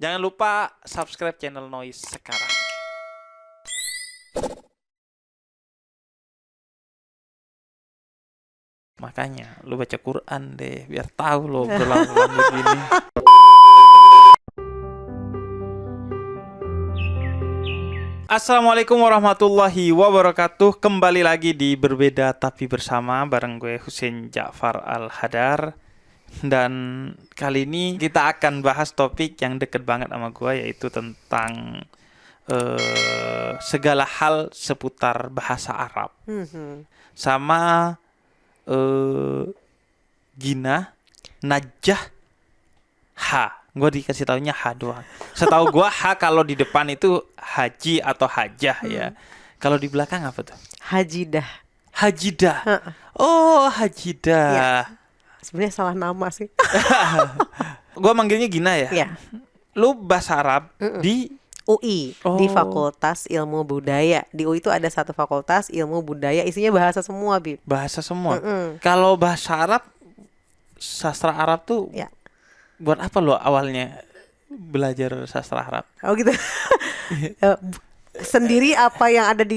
Jangan lupa subscribe channel Noise sekarang. Makanya lu baca Quran deh, biar tahu lo berulang-ulang begini. Assalamualaikum warahmatullahi wabarakatuh. Kembali lagi di Berbeda Tapi Bersama bareng gue Husein Ja'far Al-Hadar. Dan kali ini kita akan bahas topik yang deket banget sama gue, yaitu tentang segala hal seputar bahasa Arab. Sama Gina, Najah, Ha. Gue dikasih taunya H doang. Setahu gue H kalau di depan itu haji atau hajah ya. Kalau di belakang apa tuh? Hajidah. Hajidah. Oh, Hajidah. Ya. Sebenarnya salah nama sih. Gue manggilnya Gina ya. Ya. Lu bahasa Arab di UI, di Fakultas Ilmu Budaya. Di UI itu ada satu fakultas ilmu budaya, isinya bahasa semua, Bib. Bahasa semua. Kalau bahasa Arab, sastra Arab tuh ya. Buat apa lo awalnya belajar sastra Arab? Oh gitu. Sendiri apa yang ada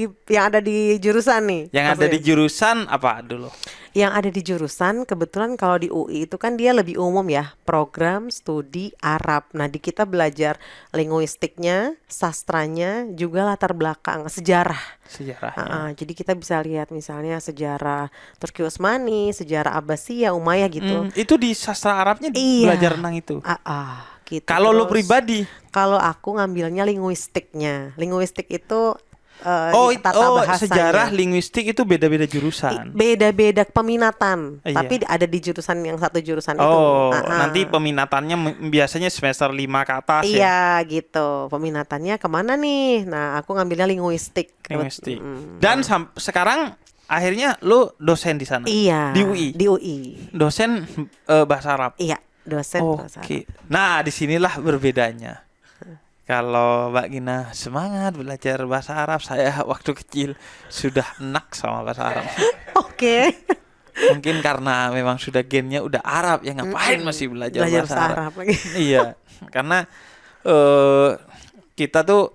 di jurusan nih? Yang maksudnya? ada di jurusan apa dulu? Yang ada di jurusan kebetulan kalau di UI itu kan dia lebih umum ya, program studi Arab. Nah, di kita belajar linguistiknya, sastranya, juga latar belakang sejarah. Sejarahnya. Jadi kita bisa lihat misalnya sejarah Turki Utsmani, sejarah Abbasiyah, Umayyah gitu. Itu di sastra Arabnya belajar tentang itu. Gitu. Kalau lo pribadi? Kalau aku ngambilnya linguistiknya. Linguistik itu tata bahasanya. Sejarah, linguistik itu beda-beda jurusan. Beda-beda peminatan. Iya. Tapi ada di jurusan yang satu jurusan itu. Nanti peminatannya biasanya semester 5 ke atas ya? Iya gitu. Peminatannya kemana nih? Nah, aku ngambilnya linguistik. Linguistik. Dan sekarang akhirnya lo dosen di sana? Iya. Di UI? Di UI. Dosen bahasa Arab? Iya, dosen bahasa Arab. Nah, disinilah berbedanya. Kalau Mbak Gina semangat belajar bahasa Arab, saya waktu kecil sudah enak sama bahasa Arab. Oke. Mungkin karena memang sudah gennya udah Arab, ya ngapain masih belajar bahasa Arab. Iya, karena kita tuh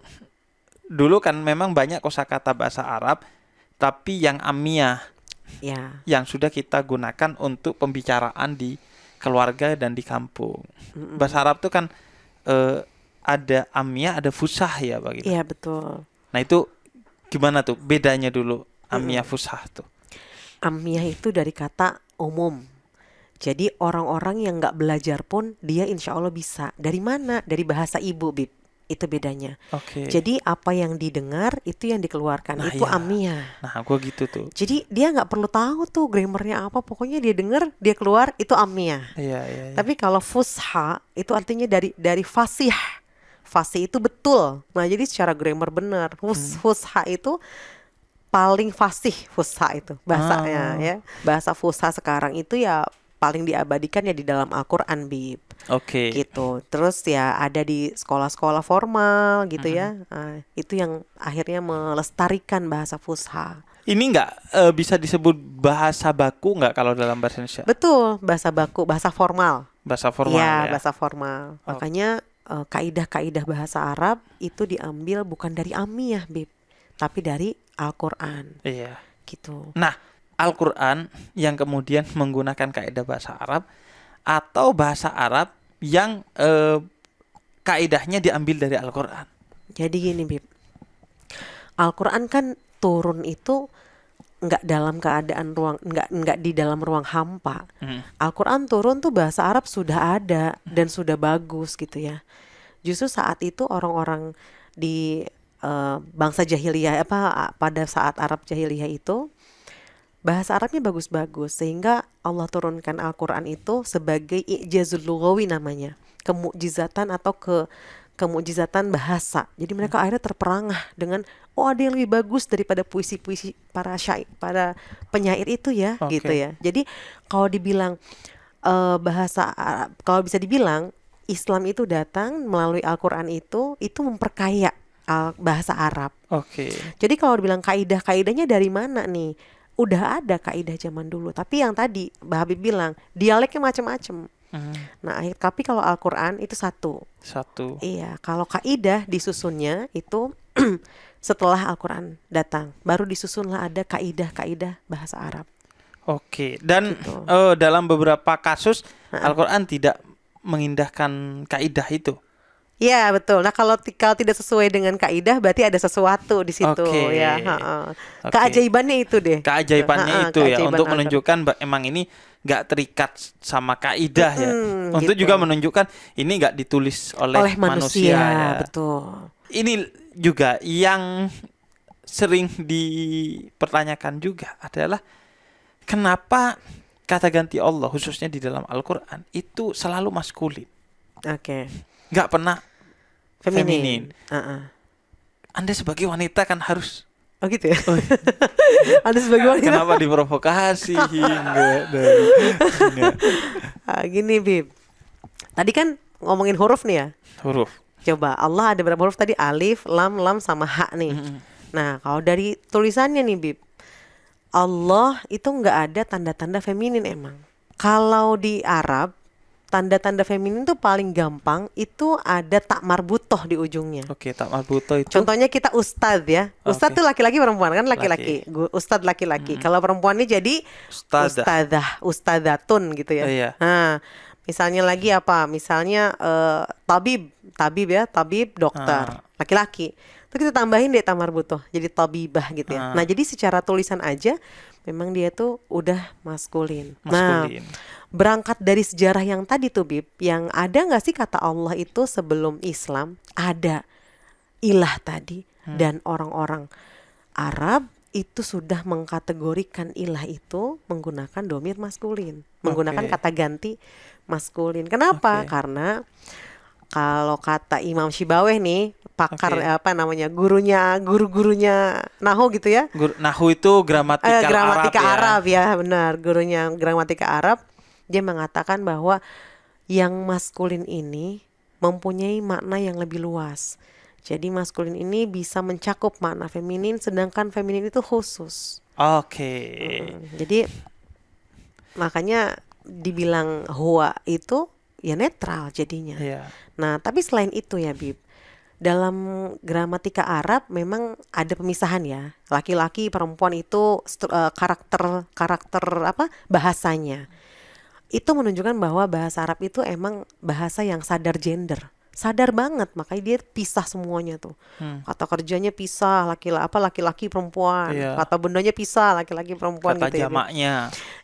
dulu kan memang banyak kosakata bahasa Arab, tapi yang amiyah, ya, yang sudah kita gunakan untuk pembicaraan di keluarga dan di kampung. Bahasa Arab tuh kan ada amiyah, ada fusah ya Pak. Iya betul. Nah itu gimana tuh bedanya dulu amiyah fusah tuh? Amiyah itu dari kata umum. Jadi orang-orang yang nggak belajar pun dia insya Allah bisa. Dari mana? Dari bahasa ibu, Bib. Itu bedanya. Jadi apa yang didengar itu yang dikeluarkan. Itu amiyah. Nah gue gitu tuh. Jadi dia nggak perlu tahu tuh grammarnya apa. Pokoknya dia dengar, dia keluar, itu amiyah. Iya. Tapi kalau fusha itu artinya dari fasih. Fasih itu betul. Nah jadi secara grammar benar. Fusha itu paling fasih, fusha itu bahasanya ya. Bahasa fusha sekarang itu ya paling diabadikan ya di dalam Al-Quran, Bib. Gitu. Terus ya ada di sekolah-sekolah formal gitu ya. Itu yang akhirnya melestarikan bahasa fusha. Ini nggak bisa disebut bahasa baku nggak kalau dalam bahasa Indonesia? Betul, bahasa baku, bahasa formal. Bahasa formal ya. Bahasa formal. Makanya kaidah-kaidah bahasa Arab itu diambil bukan dari amiyah, Bib, tapi dari Al-Quran. Iya. Gitu. Nah, Al-Quran yang kemudian menggunakan kaidah bahasa Arab atau bahasa Arab yang kaidahnya diambil dari Al-Quran. Jadi gini, Bib. Al-Quran kan turun itu nggak dalam keadaan nggak di dalam ruang hampa. Al-Quran turun tuh bahasa Arab sudah ada dan sudah bagus gitu ya. Justru saat itu orang-orang di bangsa jahiliyah pada saat Arab jahiliyah itu bahasa Arabnya bagus-bagus sehingga Allah turunkan Al-Quran itu sebagai i'jazul lughawi namanya, kemukjizatan atau kemukjizatan bahasa. Jadi mereka akhirnya terperangah dengan ada yang lebih bagus daripada puisi-puisi para penyair itu ya, gitu ya. Jadi kalau dibilang bahasa Arab, kalau bisa dibilang Islam itu datang melalui Al-Quran itu memperkaya bahasa Arab. Jadi kalau dibilang kaidah-kaidahnya dari mana nih? Udah ada kaidah zaman dulu, tapi yang tadi Mbak Habib bilang dialeknya macam-macam. Nah, tapi kalau Al-Quran itu satu. Satu. Iya, kalau kaidah disusunnya itu setelah Al-Quran datang, baru disusunlah ada kaidah-kaidah bahasa Arab. Oke. Dan Gitu. dalam beberapa kasus Al-Quran tidak mengindahkan kaidah itu. Iya, betul. Nah, kalau tidak sesuai dengan kaidah berarti ada sesuatu di situ Oke. ya. Oke. Keajaibannya itu deh. Keajaibannya itu ya, Keajaiban untuk Al-Quran. menunjukkan emang ini nggak terikat sama kaidah ya. Untuk gitu. juga menunjukkan ini nggak ditulis oleh manusia ya. Betul. Ini juga yang sering dipertanyakan juga adalah kenapa kata ganti Allah khususnya di dalam Al-Quran itu selalu maskulin, Oke. nggak pernah feminin. Heeh. Anda sebagai wanita kan harus. Oh gitu ya. Ada sebagai wanita. Kenapa diprovokasi? Enggak. Gini, Bib. Tadi kan ngomongin huruf nih ya. Huruf. Coba Allah ada berapa huruf tadi? Alif, lam, sama ha nih. Nah, kalau dari tulisannya nih, Bib, Allah itu nggak ada tanda-tanda feminin emang. Kalau di Arab, tanda-tanda feminin tuh paling gampang itu ada tak marbutoh di ujungnya. Oke, tak marbuto itu. Contohnya kita ustadz ya. Ustadz tuh laki-laki perempuan kan laki-laki. Ustadz laki-laki. Kalau perempuannya jadi ustadzah, ustadzatun gitu ya. Iya. Nah, misalnya lagi apa? Misalnya tabib ya, tabib dokter, laki-laki. Terus kita tambahin deh tamar butuh jadi tabibah gitu ya. Nah, jadi secara tulisan aja memang dia tuh udah maskulin. Nah, berangkat dari sejarah yang tadi tuh, Bib, yang ada nggak sih kata Allah itu sebelum Islam? Ada ilah tadi. Dan orang-orang Arab itu sudah mengkategorikan ilah itu menggunakan domir maskulin, menggunakan kata ganti maskulin. Kenapa? Karena kalau kata Imam Syibaweh nih, pakar guru-gurunya Nahu gitu ya. Nahu itu gramatika Arab ya, benar. Gurunya gramatika Arab, dia mengatakan bahwa yang maskulin ini mempunyai makna yang lebih luas. Jadi maskulin ini bisa mencakup makna feminin, sedangkan feminin itu khusus. Jadi makanya dibilang huwa itu ya netral jadinya. Nah, tapi selain itu ya, Bib, dalam gramatika Arab memang ada pemisahan ya. Laki-laki, perempuan itu karakter bahasanya. Itu menunjukkan bahwa bahasa Arab itu emang bahasa yang sadar gender. Sadar banget, makanya dia pisah semuanya tuh. Kata kerjanya pisah, laki-laki perempuan. Kata bendanya pisah, laki-laki perempuan kata gitu ya. Kata jamaknya.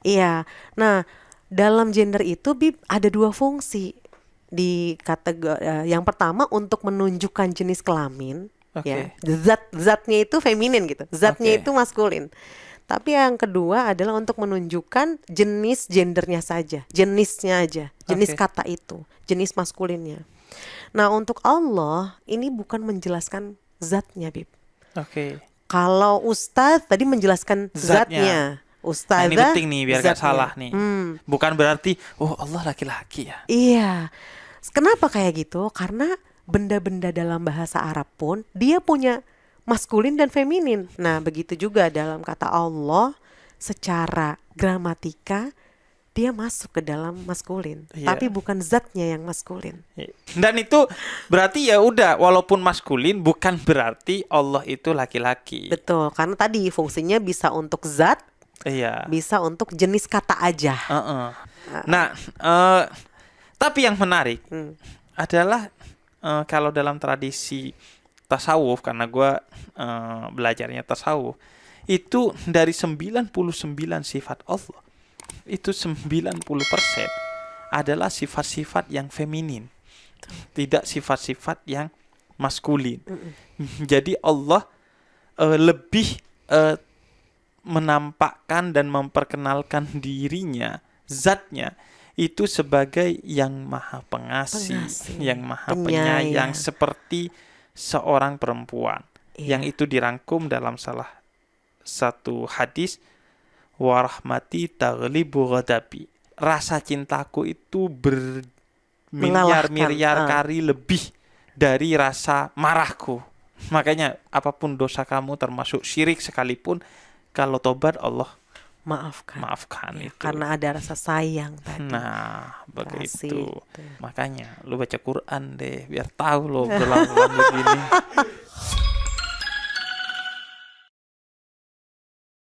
Iya. Nah, dalam gender itu, Bib, ada dua fungsi. Di kategori yang pertama untuk menunjukkan jenis kelamin, ya. Zatnya itu feminin gitu. Zatnya itu maskulin. Tapi yang kedua adalah untuk menunjukkan jenis gendernya saja, jenisnya aja, jenis kata itu, jenis maskulinnya. Nah, untuk Allah ini bukan menjelaskan zatnya, Bib. Kalau ustadz tadi menjelaskan zatnya. Ustadzah, ini penting nih biar gak salah nih. Bukan berarti Allah laki-laki ya. Iya. Kenapa kayak gitu? Karena benda-benda dalam bahasa Arab pun dia punya maskulin dan feminin. Nah, begitu juga dalam kata Allah secara gramatika dia masuk ke dalam maskulin, tapi bukan zatnya yang maskulin. Dan itu berarti ya udah, walaupun maskulin bukan berarti Allah itu laki-laki. Betul, karena tadi fungsinya bisa untuk zat, bisa untuk jenis kata aja. Nah, tapi yang menarik adalah kalau dalam tradisi tasawuf, karena gue belajarnya tasawuf, itu dari 99 sifat Allah, itu 90% adalah sifat-sifat yang feminin, tidak sifat-sifat yang maskulin. Jadi Allah lebih menampakkan dan memperkenalkan dirinya, zatnya itu sebagai yang maha pengasih, yang maha penyayang, seperti seorang perempuan. Yang itu dirangkum dalam salah satu hadis, warahmati taghlibu ghadabi. Rasa cintaku itu bermiliar-miliar kali lebih dari rasa marahku. Makanya apapun dosa kamu termasuk syirik sekalipun, kalau tobat Allah maafkan Ya, itu. karena ada rasa sayang tadi. Nah, begitu. Kasih, gitu. Makanya lu baca Quran deh biar tahu lo berulang-ulang begini.